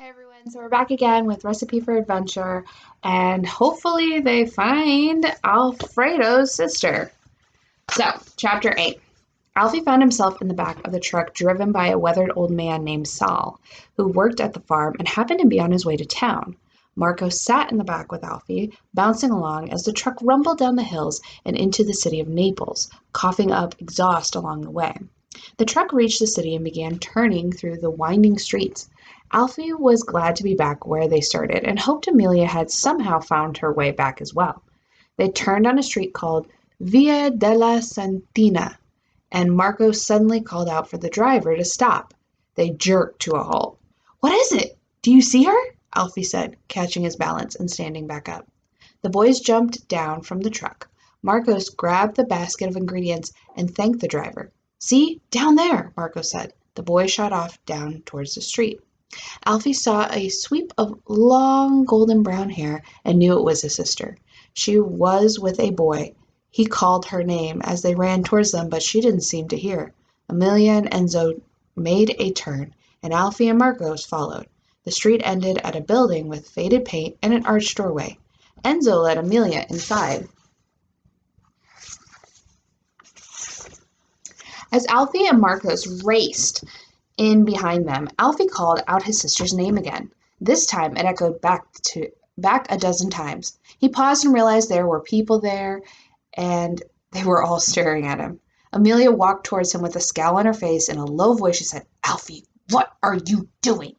Hey everyone, so we're back again with Recipe for Adventure, and hopefully they find Alfredo's sister. So, Chapter 8. Alfie found himself in the back of the truck driven by a weathered old man named Saul, who worked at the farm and happened to be on his way to town. Marco sat in the back with Alfie, bouncing along as the truck rumbled down the hills and into the city of Naples, coughing up exhaust along the way. The truck reached the city and began turning through the winding streets. Alfie was glad to be back where they started and hoped Amelia had somehow found her way back as well. They turned on a street called Via della Santina, and Marco suddenly called out for the driver to stop. They jerked to a halt. "What is it? Do you see her?" Alfie said, catching his balance and standing back up. The boys jumped down from the truck. Marcos grabbed the basket of ingredients and thanked the driver. "See, down there," Marco said. The boys shot off down towards the street. Alfie saw a sweep of long golden brown hair and knew it was his sister. She was with a boy. He called her name as they ran towards them, but she didn't seem to hear. Amelia and Enzo made a turn, and Alfie and Marcos followed. The street ended at a building with faded paint and an arched doorway. Enzo led Amelia inside. As Alfie and Marcos raced in behind them, Alfie called out his sister's name again. This time it echoed back a dozen times. He paused and realized there were people there, and they were all staring at him. Amelia walked towards him with a scowl on her face. In a low voice, she said, "Alfie, what are you doing?"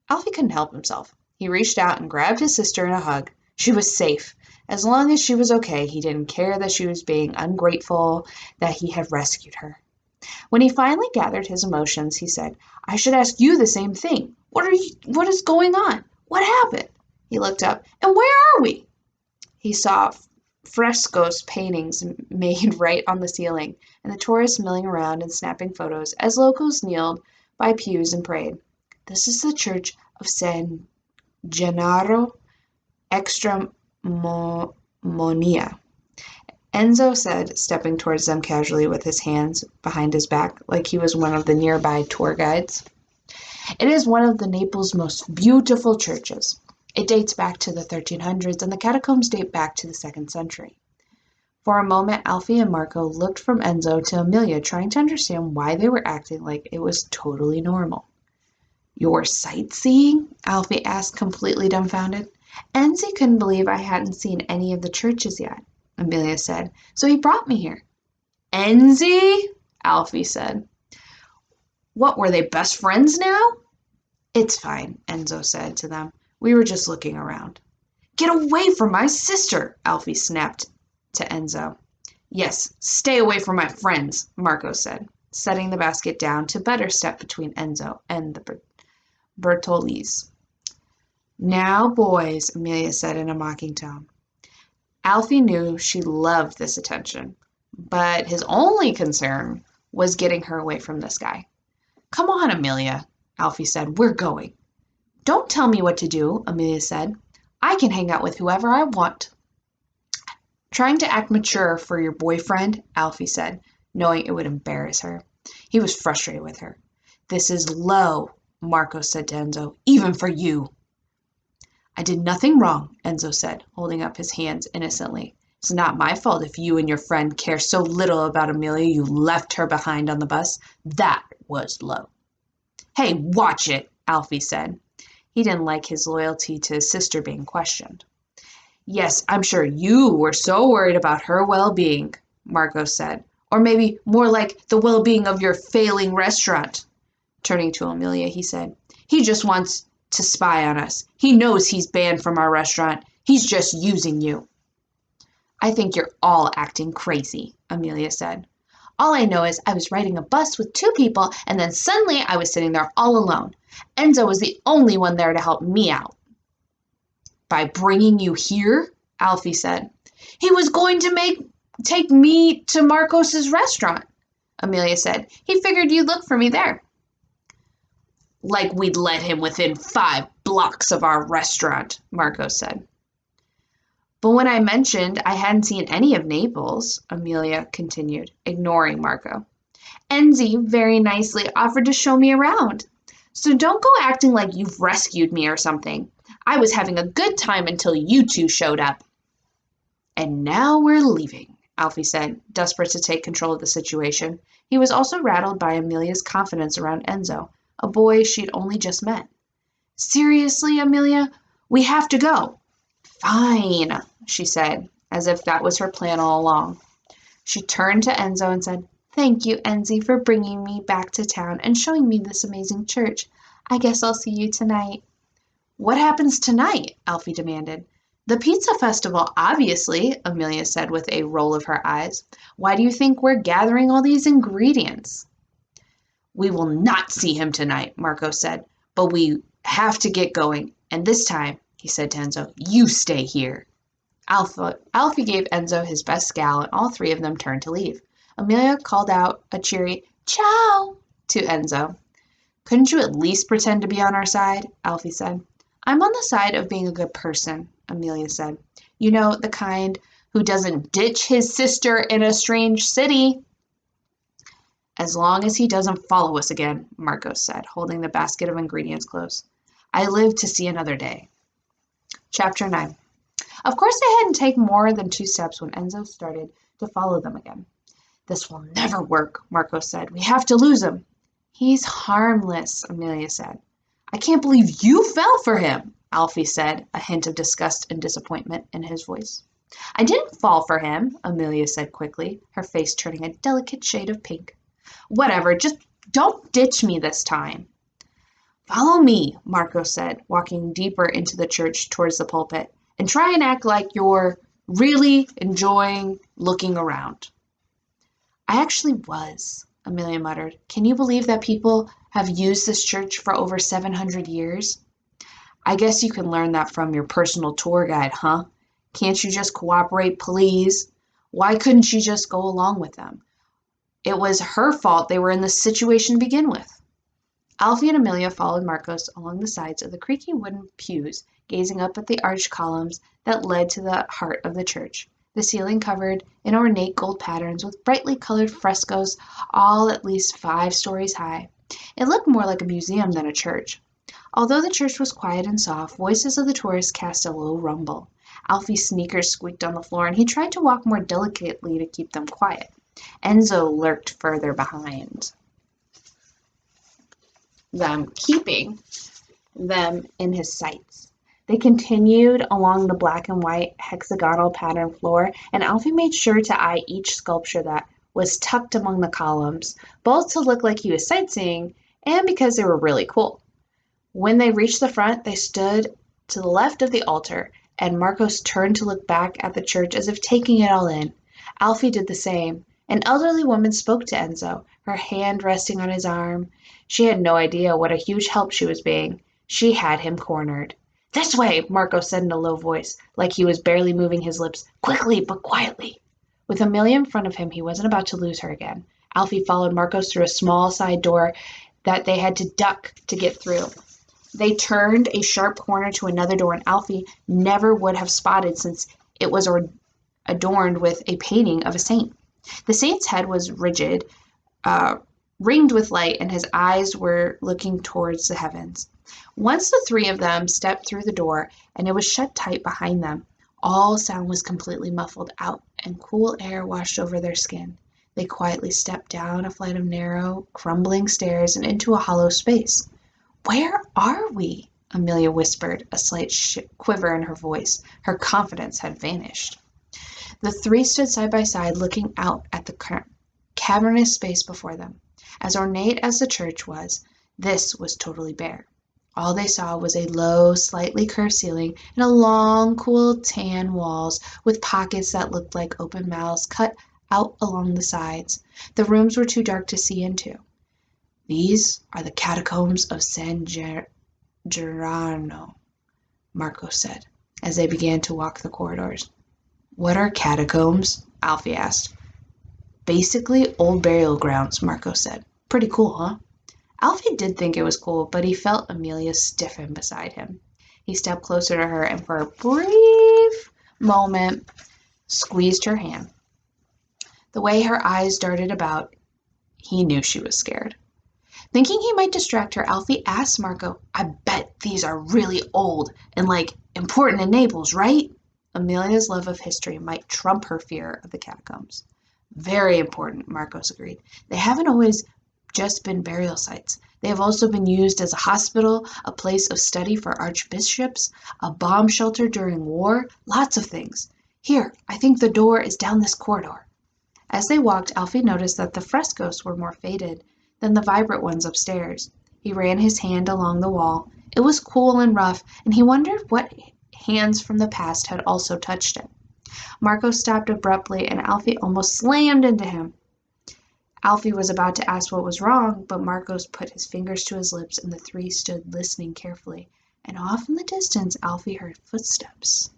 Alfie couldn't help himself. He reached out and grabbed his sister in a hug. She was safe. As long as she was okay, he didn't care that she was being ungrateful, that he had rescued her. When he finally gathered his emotions, he said, "I should ask you the same thing. What is going on? What happened?" He looked up. "And where are we?" He saw frescoes paintings made right on the ceiling, and the tourists milling around and snapping photos as locals kneeled by pews and prayed. "This is the church of San Gennaro Extramonia," Enzo said, stepping towards them casually with his hands behind his back, like he was one of the nearby tour guides. "It is one of the Naples' most beautiful churches. It dates back to the 1300s, and the catacombs date back to the 2nd century." For a moment, Alfie and Marco looked from Enzo to Amelia, trying to understand why they were acting like it was totally normal. "You're sightseeing?" Alfie asked, completely dumbfounded. "Enzo couldn't believe I hadn't seen any of the churches yet," Amelia said, "so he brought me here." "Enzy?" Alfie said. "What, were they best friends now?" "It's fine," Enzo said to them. "We were just looking around." "Get away from my sister!" Alfie snapped to Enzo. "Yes, stay away from my friends," Marco said, setting the basket down to better step between Enzo and the Bertolis. "Now, boys," Amelia said in a mocking tone. Alfie knew she loved this attention, but his only concern was getting her away from this guy. "Come on, Amelia," Alfie said. "We're going." "Don't tell me what to do," Amelia said. "I can hang out with whoever I want." "Trying to act mature for your boyfriend," Alfie said, knowing it would embarrass her. He was frustrated with her. "This is low," Marco said to Enzo, "even for you." "I did nothing wrong," Enzo said, holding up his hands innocently. "It's not my fault if you and your friend care so little about Amelia you left her behind on the bus. That was low." "Hey, watch it," Alfie said. He didn't like his loyalty to his sister being questioned. "Yes, I'm sure you were so worried about her well-being," Marco said. "Or maybe more like the well-being of your failing restaurant." Turning to Amelia, he said, "He just wants to spy on us. He knows he's banned from our restaurant. He's just using you." "I think you're all acting crazy," Amelia said. "All I know is I was riding a bus with two people, and then suddenly I was sitting there all alone. Enzo was the only one there to help me out." "By bringing you here?" Alfie said. "He was going to take me to Marcos's restaurant," Amelia said. "He figured you'd look for me there." "Like we'd let him within 5 blocks of our restaurant," Marco said. "But when I mentioned I hadn't seen any of Naples," Amelia continued, ignoring Marco, "Enzy very nicely offered to show me around. So don't go acting like you've rescued me or something. I was having a good time until you two showed up. And now we're leaving, Alfie said, desperate to take control of the situation. He was also rattled by Amelia's confidence around Enzo, a boy she'd only just met. Seriously, Amelia? We have to go. Fine, she said, as if that was her plan all along. She turned to Enzo and said, Thank you, Enzi, for bringing me back to town and showing me this amazing church. I guess I'll see you tonight. What happens tonight? Alfie demanded. The pizza festival, obviously, Amelia said with a roll of her eyes. Why do you think we're gathering all these ingredients? We will not see him tonight, Marco said, but we have to get going. And this time, he said to Enzo, you stay here. Alfie gave Enzo his best scowl, and all three of them turned to leave. Amelia called out a cheery ciao to Enzo. Couldn't you at least pretend to be on our side? Alfie said. I'm on the side of being a good person, Amelia said. You know, the kind who doesn't ditch his sister in a strange city. As long as he doesn't follow us again, Marcos said, holding the basket of ingredients close. I live to see another day. Chapter 9. Of course they hadn't taken more than 2 steps when Enzo started to follow them again. This will never work, Marcos said. We have to lose him. He's harmless, Amelia said. I can't believe you fell for him, Alfie said, a hint of disgust and disappointment in his voice. I didn't fall for him, Amelia said quickly, her face turning a delicate shade of pink. Whatever, just don't ditch me this time. Follow me, Marcos said, walking deeper into the church towards the pulpit, and try and act like you're really enjoying looking around. I actually was, Amelia muttered. Can you believe that people have used this church for over 700 years? I guess you can learn that from your personal tour guide, huh? Can't you just cooperate, please? Why couldn't she just go along with them? It was her fault they were in this situation to begin with. Alfie and Amelia followed Marcos along the sides of the creaky wooden pews, gazing up at the arched columns that led to the heart of the church. The ceiling covered in ornate gold patterns with brightly colored frescoes, all at least 5 stories high. It looked more like a museum than a church. Although the church was quiet and soft, voices of the tourists cast a low rumble. Alfie's sneakers squeaked on the floor, and he tried to walk more delicately to keep them quiet. Enzo lurked further behind them, keeping them in his sights. They continued along the black and white hexagonal pattern floor, and Alfie made sure to eye each sculpture that was tucked among the columns, both to look like he was sightseeing and because they were really cool. When they reached the front, they stood to the left of the altar, and Marcos turned to look back at the church as if taking it all in. Alfie did the same. An elderly woman spoke to Enzo, her hand resting on his arm. She had no idea what a huge help she was being. She had him cornered. This way, Marcos said in a low voice, like he was barely moving his lips. Quickly, but quietly. With Amelia in front of him, he wasn't about to lose her again. Alfie followed Marcos through a small side door that they had to duck to get through. They turned a sharp corner to another door, and Alfie never would have spotted since it was adorned with a painting of a saint. The saint's head was rigid, ringed with light, and his eyes were looking towards the heavens. Once the 3 of them stepped through the door, and it was shut tight behind them, all sound was completely muffled out, and cool air washed over their skin. They quietly stepped down a flight of narrow, crumbling stairs and into a hollow space. Where are we? Amelia whispered, a slight quiver in her voice. Her confidence had vanished. The 3 stood side by side, looking out at the cavernous space before them. As ornate as the church was, this was totally bare. All they saw was a low, slightly curved ceiling and a long, cool tan walls with pockets that looked like open mouths cut out along the sides. The rooms were too dark to see into. These are the catacombs of San Gerano, Marcos said, as they began to walk the corridors. What are catacombs? Alfie asked. Basically old burial grounds, Marcos said. Pretty cool, huh? Alfie did think it was cool, but he felt Amelia stiffen beside him. He stepped closer to her and for a brief moment squeezed her hand. The way her eyes darted about, he knew she was scared. Thinking he might distract her, Alfie asked Marco, I bet these are really old and, important in Naples, right? Amelia's love of history might trump her fear of the catacombs. Very important, Marcos agreed. They haven't always just been burial sites. They have also been used as a hospital, a place of study for archbishops, a bomb shelter during war, lots of things. Here, I think the door is down this corridor. As they walked, Alfie noticed that the frescoes were more faded than the vibrant ones upstairs. He ran his hand along the wall. It was cool and rough, and he wondered what hands from the past had also touched it. Marco stopped abruptly, and Alfie almost slammed into him. Alfie was about to ask what was wrong, but Marcos put his fingers to his lips, and the three stood listening carefully. And off in the distance, Alfie heard footsteps.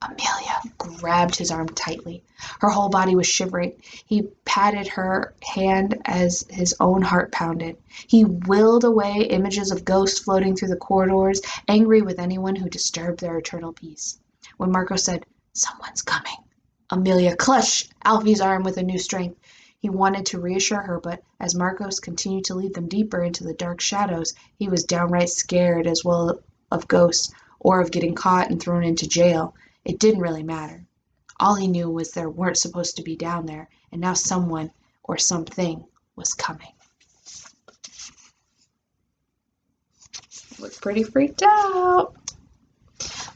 Amelia grabbed his arm tightly. Her whole body was shivering. He patted her hand as his own heart pounded. He willed away images of ghosts floating through the corridors, angry with anyone who disturbed their eternal peace. When Marco said, "Someone's coming," Amelia clutched Alfie's arm with a new strength. He wanted to reassure her, but as Marcos continued to lead them deeper into the dark shadows, he was downright scared as well of ghosts or of getting caught and thrown into jail. It didn't really matter. All he knew was there weren't supposed to be down there, and now someone or something was coming. Looked pretty freaked out.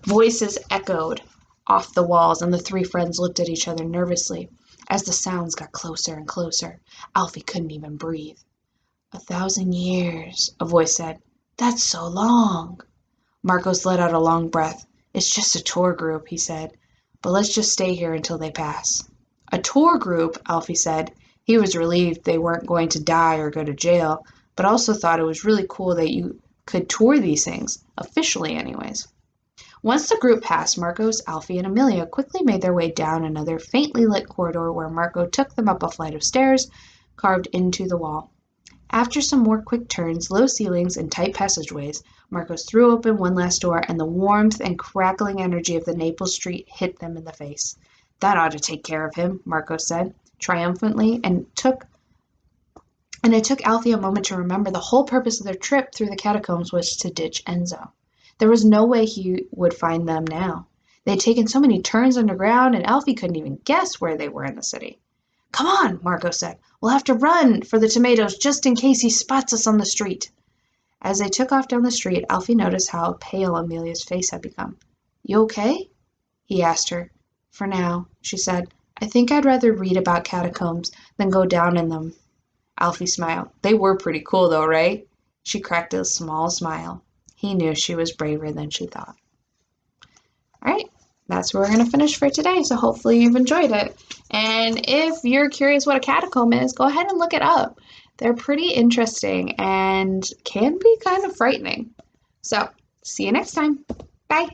Voices echoed off the walls, and the three friends looked at each other nervously. As the sounds got closer and closer, Alfie couldn't even breathe. 1,000 years, a voice said. That's so long. Marcos let out a long breath. It's just a tour group, he said, but let's just stay here until they pass. A tour group, Alfie said. He was relieved they weren't going to die or go to jail, but also thought it was really cool that you could tour these things, officially anyways. Once the group passed, Marcos, Alfie, and Amelia quickly made their way down another faintly lit corridor where Marco took them up a flight of stairs carved into the wall. After some more quick turns, low ceilings, and tight passageways, Marcos threw open one last door, and the warmth and crackling energy of the Naples street hit them in the face. That ought to take care of him, Marcos said, triumphantly, and it took Alfie a moment to remember the whole purpose of their trip through the catacombs was to ditch Enzo. There was no way he would find them now. They had taken so many turns underground, and Alfie couldn't even guess where they were in the city. Come on, Marco said. We'll have to run for the tomatoes just in case he spots us on the street. As they took off down the street, Alfie noticed how pale Amelia's face had become. You okay? He asked her. For now, she said. I think I'd rather read about catacombs than go down in them. Alfie smiled. They were pretty cool though, right? She cracked a small smile. He knew she was braver than she thought. All right, that's where we're going to finish for today, so hopefully you've enjoyed it. And if you're curious what a catacomb is, go ahead and look it up. They're pretty interesting and can be kind of frightening. So, see you next time. Bye.